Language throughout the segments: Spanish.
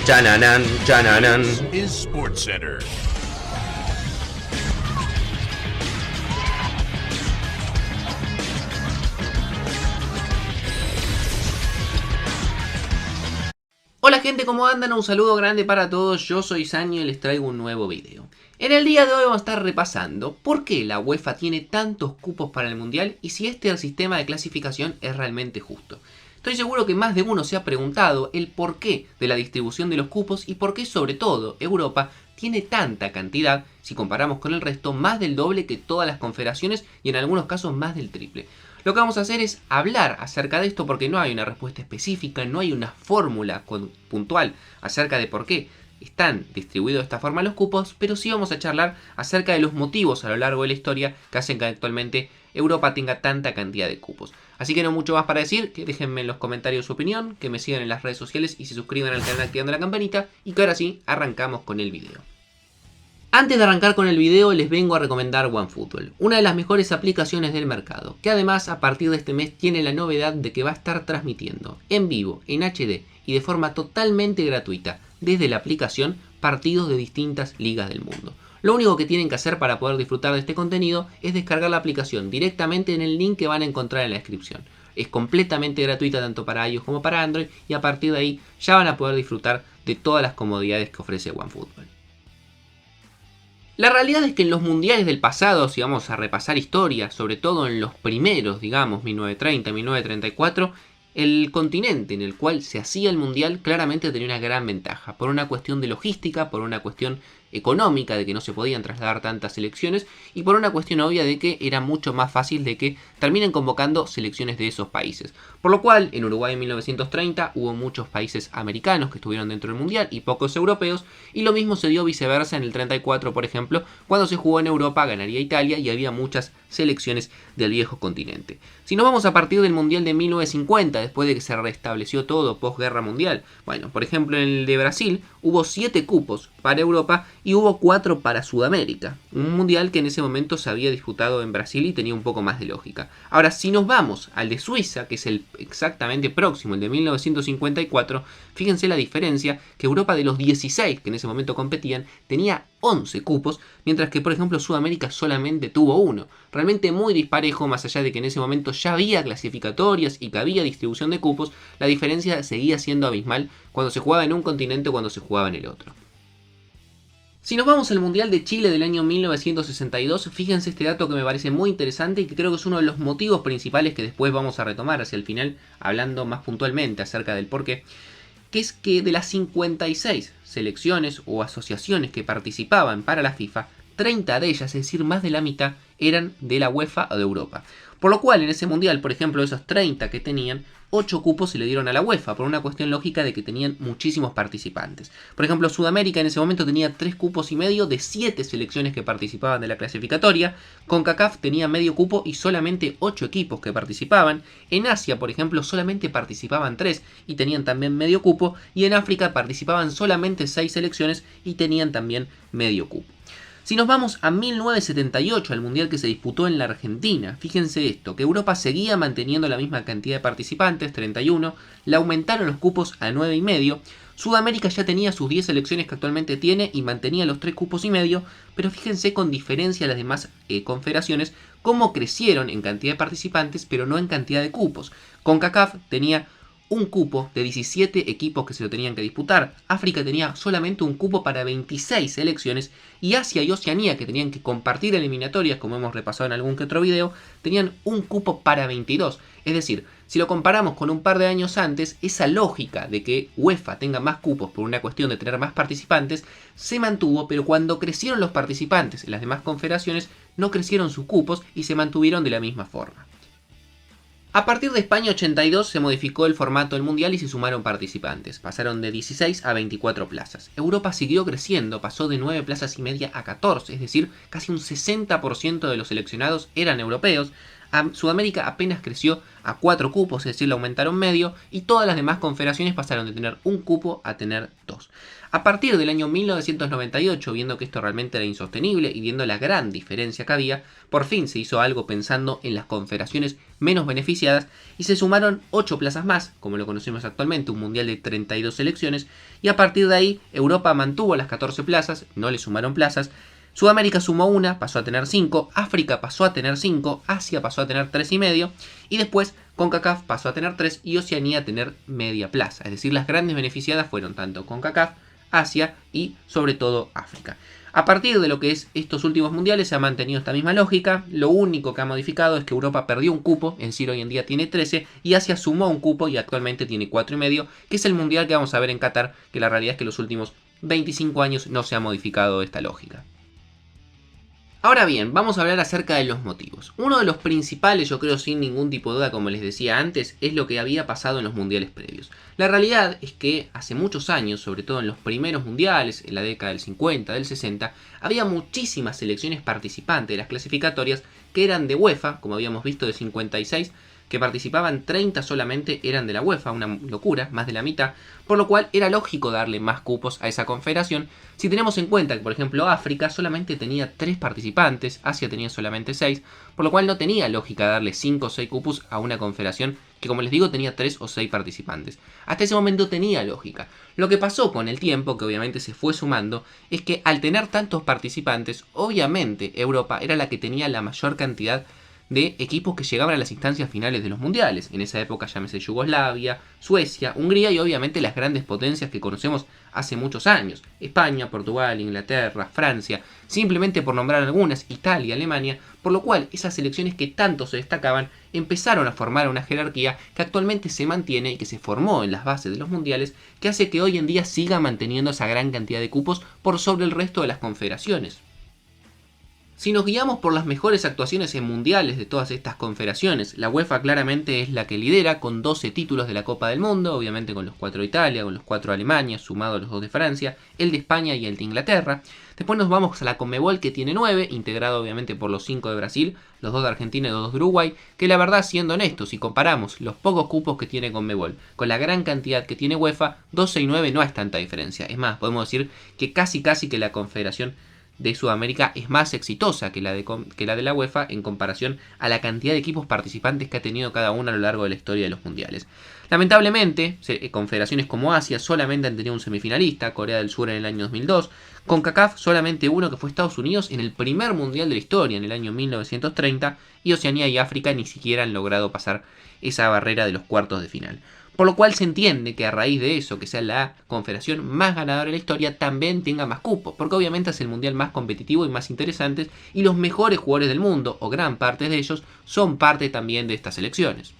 Chananan, chananan. Is SportsCenter. Hola gente, ¿cómo andan? Un saludo grande para todos, yo soy Sanio y les traigo un nuevo video. En el día de hoy vamos a estar repasando por qué la UEFA tiene tantos cupos para el Mundial y si este sistema de clasificación es realmente justo. Estoy seguro que más de uno se ha preguntado el porqué de la distribución de los cupos y por qué sobre todo Europa tiene tanta cantidad, si comparamos con el resto, más del doble que todas las confederaciones y en algunos casos más del triple. Lo que vamos a hacer es hablar acerca de esto porque no hay una respuesta específica, no hay una fórmula puntual acerca de por qué están distribuidos de esta forma los cupos, pero sí vamos a charlar acerca de los motivos a lo largo de la historia que hacen que actualmente Europa tenga tanta cantidad de cupos. Así que no mucho más para decir, que déjenme en los comentarios su opinión, que me sigan en las redes sociales y se suscriban al canal activando la campanita y que ahora sí, arrancamos con el video. Antes de arrancar con el video les vengo a recomendar OneFootball, una de las mejores aplicaciones del mercado, que además a partir de este mes tiene la novedad de que va a estar transmitiendo en vivo, en HD y de forma totalmente gratuita desde la aplicación partidos de distintas ligas del mundo. Lo único que tienen que hacer para poder disfrutar de este contenido es descargar la aplicación directamente en el link que van a encontrar en la descripción. Es completamente gratuita tanto para iOS como para Android y a partir de ahí ya van a poder disfrutar de todas las comodidades que ofrece OneFootball. La realidad es que en los mundiales del pasado, si vamos a repasar historia, sobre todo en los primeros, digamos, 1930, 1934, el continente en el cual se hacía el mundial claramente tenía una gran ventaja, por una cuestión de logística, por una cuestión económica de que no se podían trasladar tantas selecciones y por una cuestión obvia de que era mucho más fácil de que terminen convocando selecciones de esos países. Por lo cual, en Uruguay en 1930 hubo muchos países americanos que estuvieron dentro del mundial y pocos europeos, y lo mismo se dio viceversa en el 34, por ejemplo, cuando se jugó en Europa ganaría Italia y había muchas selecciones del viejo continente. Si nos vamos a partir del mundial de 1950, después de que se restableció todo posguerra mundial, bueno, por ejemplo en el de Brasil hubo 7 cupos para Europa y hubo 4 para Sudamérica, un mundial que en ese momento se había disputado en Brasil y tenía un poco más de lógica. Ahora, si nos vamos al de Suiza, que es el exactamente próximo, el de 1954, fíjense la diferencia, que Europa de los 16 que en ese momento competían tenía 11 cupos, mientras que por ejemplo Sudamérica solamente tuvo 1. Realmente muy disparejo, más allá de que en ese momento ya había clasificatorias y que había distribución de cupos, la diferencia seguía siendo abismal cuando se jugaba en un continente o cuando se jugaba en el otro. Si nos vamos al Mundial de Chile del año 1962, fíjense este dato que me parece muy interesante y que creo que es uno de los motivos principales que después vamos a retomar hacia el final, hablando más puntualmente acerca del porqué, que es que de las 56 selecciones o asociaciones que participaban para la FIFA, 30 de ellas, es decir, más de la mitad, eran de la UEFA o de Europa. Por lo cual, en ese mundial, por ejemplo, de esos 30 que tenían, 8 cupos se le dieron a la UEFA, por una cuestión lógica de que tenían muchísimos participantes. Por ejemplo, Sudamérica en ese momento tenía 3 cupos y medio de 7 selecciones que participaban de la clasificatoria. CONCACAF tenía medio cupo y solamente 8 equipos que participaban. En Asia, por ejemplo, solamente participaban 3 y tenían también medio cupo. Y en África participaban solamente 6 selecciones y tenían también medio cupo. Si nos vamos a 1978, al mundial que se disputó en la Argentina, fíjense esto, que Europa seguía manteniendo la misma cantidad de participantes, 31, le aumentaron los cupos a 9,5, Sudamérica ya tenía sus 10 selecciones que actualmente tiene y mantenía los 3 cupos y medio, pero fíjense con diferencia a las demás confederaciones cómo crecieron en cantidad de participantes, pero no en cantidad de cupos. CONCACAF tenía un cupo de 17 equipos que se lo tenían que disputar. África tenía solamente un cupo para 26 selecciones y Asia y Oceanía, que tenían que compartir eliminatorias, como hemos repasado en algún que otro video, tenían un cupo para 22. Es decir, si lo comparamos con un par de años antes, esa lógica de que UEFA tenga más cupos por una cuestión de tener más participantes se mantuvo, pero cuando crecieron los participantes en las demás confederaciones, no crecieron sus cupos y se mantuvieron de la misma forma. A partir de España 82 se modificó el formato del mundial y se sumaron participantes. Pasaron de 16 a 24 plazas. Europa siguió creciendo, pasó de 9 plazas y media a 14, es decir, casi un 60% de los seleccionados eran europeos. Sudamérica apenas creció a 4 cupos, es decir, le aumentaron medio, y todas las demás confederaciones pasaron de tener un cupo a tener 2. A partir del año 1998, viendo que esto realmente era insostenible y viendo la gran diferencia que había, por fin se hizo algo pensando en las confederaciones menos beneficiadas y se sumaron 8 plazas más, como lo conocemos actualmente, un mundial de 32 selecciones, y a partir de ahí Europa mantuvo las 14 plazas, no le sumaron plazas, Sudamérica sumó una, pasó a tener 5, África pasó a tener 5, Asia pasó a tener 3,5 y después CONCACAF pasó a tener 3 y Oceanía a tener media plaza. Es decir, las grandes beneficiadas fueron tanto CONCACAF, Asia y sobre todo África. A partir de lo que es estos últimos mundiales se ha mantenido esta misma lógica, lo único que ha modificado es que Europa perdió un cupo, es decir, hoy en día tiene 13 y Asia sumó un cupo y actualmente tiene 4,5, que es el mundial que vamos a ver en Qatar, que la realidad es que en los últimos 25 años no se ha modificado esta lógica. Ahora bien, vamos a hablar acerca de los motivos. Uno de los principales, yo creo sin ningún tipo de duda, como les decía antes, es lo que había pasado en los mundiales previos. La realidad es que hace muchos años, sobre todo en los primeros mundiales, en la década del 50, del 60, había muchísimas selecciones participantes de las clasificatorias que eran de UEFA, como habíamos visto de 56, que participaban 30 solamente eran de la UEFA, una locura, más de la mitad, por lo cual era lógico darle más cupos a esa confederación, si tenemos en cuenta que por ejemplo África solamente tenía 3 participantes, Asia tenía solamente 6, por lo cual no tenía lógica darle 5 o 6 cupos a una confederación que, como les digo, tenía 3 o 6 participantes. Hasta ese momento tenía lógica. Lo que pasó con el tiempo, que obviamente se fue sumando, es que al tener tantos participantes, obviamente Europa era la que tenía la mayor cantidad de equipos que llegaban a las instancias finales de los mundiales. En esa época llámese Yugoslavia, Suecia, Hungría y obviamente las grandes potencias que conocemos hace muchos años. España, Portugal, Inglaterra, Francia, simplemente por nombrar algunas, Italia, Alemania, por lo cual esas selecciones que tanto se destacaban empezaron a formar una jerarquía que actualmente se mantiene y que se formó en las bases de los mundiales, que hace que hoy en día siga manteniendo esa gran cantidad de cupos por sobre el resto de las confederaciones. Si nos guiamos por las mejores actuaciones en mundiales de todas estas confederaciones, la UEFA claramente es la que lidera con 12 títulos de la Copa del Mundo, obviamente con los 4 de Italia, con los 4 de Alemania, sumados los 2 de Francia, el de España y el de Inglaterra. Después nos vamos a la Conmebol, que tiene 9, integrado obviamente por los 5 de Brasil, los 2 de Argentina y los 2 de Uruguay, que la verdad, siendo honestos, si comparamos los pocos cupos que tiene Conmebol con la gran cantidad que tiene UEFA, 12 y 9 no es tanta diferencia. Es más, podemos decir que casi que la confederación de Sudamérica es más exitosa que la de la UEFA en comparación a la cantidad de equipos participantes que ha tenido cada una a lo largo de la historia de los mundiales. Lamentablemente, confederaciones como Asia solamente han tenido un semifinalista, Corea del Sur en el año 2002, CONCACAF solamente uno, que fue Estados Unidos en el primer mundial de la historia en el año 1930, y Oceanía y África ni siquiera han logrado pasar esa barrera de los cuartos de final. Por lo cual se entiende que a raíz de eso, que sea la confederación más ganadora de la historia, también tenga más cupos, porque obviamente es el mundial más competitivo y más interesante, y los mejores jugadores del mundo, o gran parte de ellos, son parte también de estas selecciones.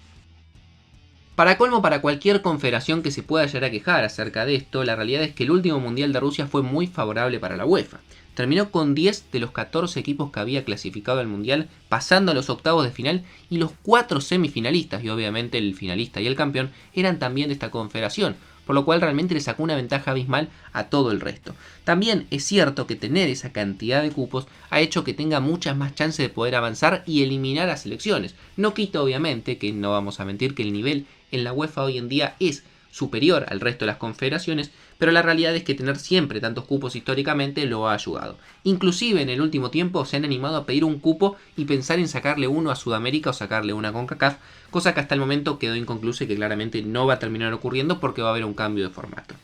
Para colmo, para cualquier confederación que se pueda llegar a quejar acerca de esto, la realidad es que el último mundial de Rusia fue muy favorable para la UEFA. Terminó con 10 de los 14 equipos que había clasificado al mundial, pasando a los octavos de final, y los 4 semifinalistas, y obviamente el finalista y el campeón, eran también de esta confederación, por lo cual realmente le sacó una ventaja abismal a todo el resto. También es cierto que tener esa cantidad de cupos ha hecho que tenga muchas más chances de poder avanzar y eliminar a selecciones. No quita obviamente, que no vamos a mentir, que el nivel en la UEFA hoy en día es superior al resto de las confederaciones, pero la realidad es que tener siempre tantos cupos históricamente lo ha ayudado. Inclusive en el último tiempo se han animado a pedir un cupo y pensar en sacarle uno a Sudamérica o sacarle una a CONCACAF, cosa que hasta el momento quedó inconclusa y que claramente no va a terminar ocurriendo porque va a haber un cambio de formato.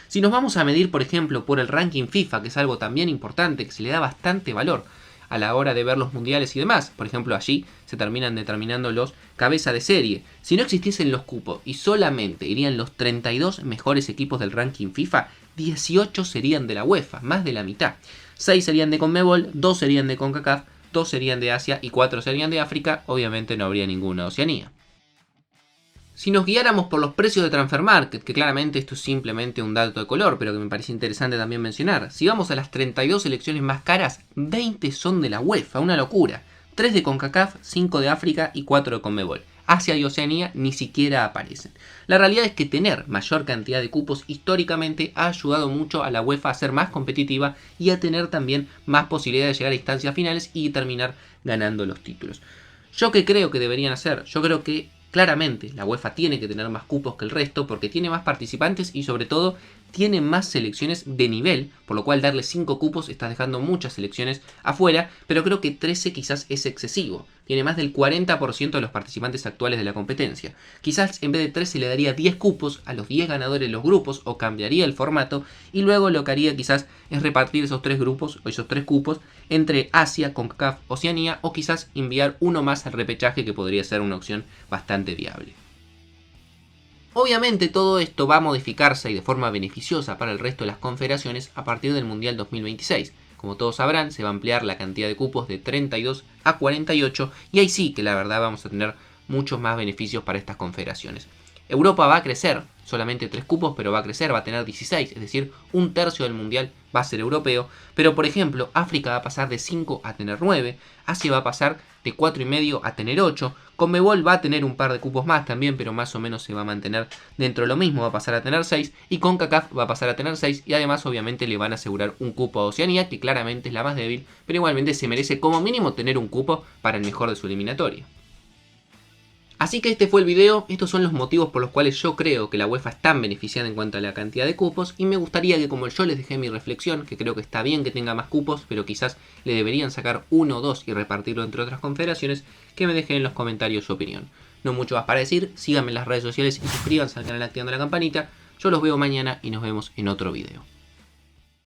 Si nos vamos a medir, por ejemplo, por el ranking FIFA, que es algo también importante, que se le da bastante valor a la hora de ver los mundiales y demás, por ejemplo allí se terminan determinando los cabeza de serie. Si no existiesen los cupos y solamente irían los 32 mejores equipos del ranking FIFA, 18 serían de la UEFA, más de la mitad. 6 serían de Conmebol, 2 serían de CONCACAF, 2 serían de Asia y 4 serían de África, obviamente no habría ninguna de Oceanía. Si nos guiáramos por los precios de Transfer Market, que claramente esto es simplemente un dato de color, pero que me parece interesante también mencionar, si vamos a las 32 selecciones más caras, 20 son de la UEFA, una locura. 3 de CONCACAF, 5 de África y 4 de Conmebol. Asia y Oceanía ni siquiera aparecen. La realidad es que tener mayor cantidad de cupos históricamente ha ayudado mucho a la UEFA a ser más competitiva y a tener también más posibilidades de llegar a instancias finales y terminar ganando los títulos. ¿Yo qué creo que deberían hacer? Yo creo que claramente la UEFA tiene que tener más cupos que el resto porque tiene más participantes y sobre todo tiene más selecciones de nivel, por lo cual darle 5 cupos estás dejando muchas selecciones afuera, pero creo que 13 quizás es excesivo. Tiene más del 40% de los participantes actuales de la competencia. Quizás en vez de 13 le daría 10 cupos a los 10 ganadores de los grupos o cambiaría el formato y luego lo que haría quizás es repartir esos 3 grupos o esos 3 cupos entre Asia, CONCACAF, Oceanía o quizás enviar uno más al repechaje que podría ser una opción bastante viable. Obviamente todo esto va a modificarse y de forma beneficiosa para el resto de las confederaciones a partir del Mundial 2026. Como todos sabrán, se va a ampliar la cantidad de cupos de 32 a 48 y ahí sí que la verdad vamos a tener muchos más beneficios para estas confederaciones. Europa va a crecer, solamente 3 cupos, pero va a crecer, va a tener 16, es decir, un tercio del mundial va a ser europeo. Pero por ejemplo, África va a pasar de 5 a tener 9, Asia va a pasar de 4,5 a tener 8, Conmebol va a tener un par de cupos más también, pero más o menos se va a mantener dentro de lo mismo, va a pasar a tener 6, y CONCACAF va a pasar a tener 6, y además obviamente le van a asegurar un cupo a Oceanía, que claramente es la más débil, pero igualmente se merece como mínimo tener un cupo para el mejor de su eliminatoria. Así que este fue el video, estos son los motivos por los cuales yo creo que la UEFA es tan beneficiada en cuanto a la cantidad de cupos y me gustaría que como yo les dejé mi reflexión, que creo que está bien que tenga más cupos, pero quizás le deberían sacar 1 o 2 y repartirlo entre otras confederaciones, que me dejen en los comentarios su opinión. No mucho más para decir, síganme en las redes sociales y suscríbanse al canal activando la campanita, yo los veo mañana y nos vemos en otro video.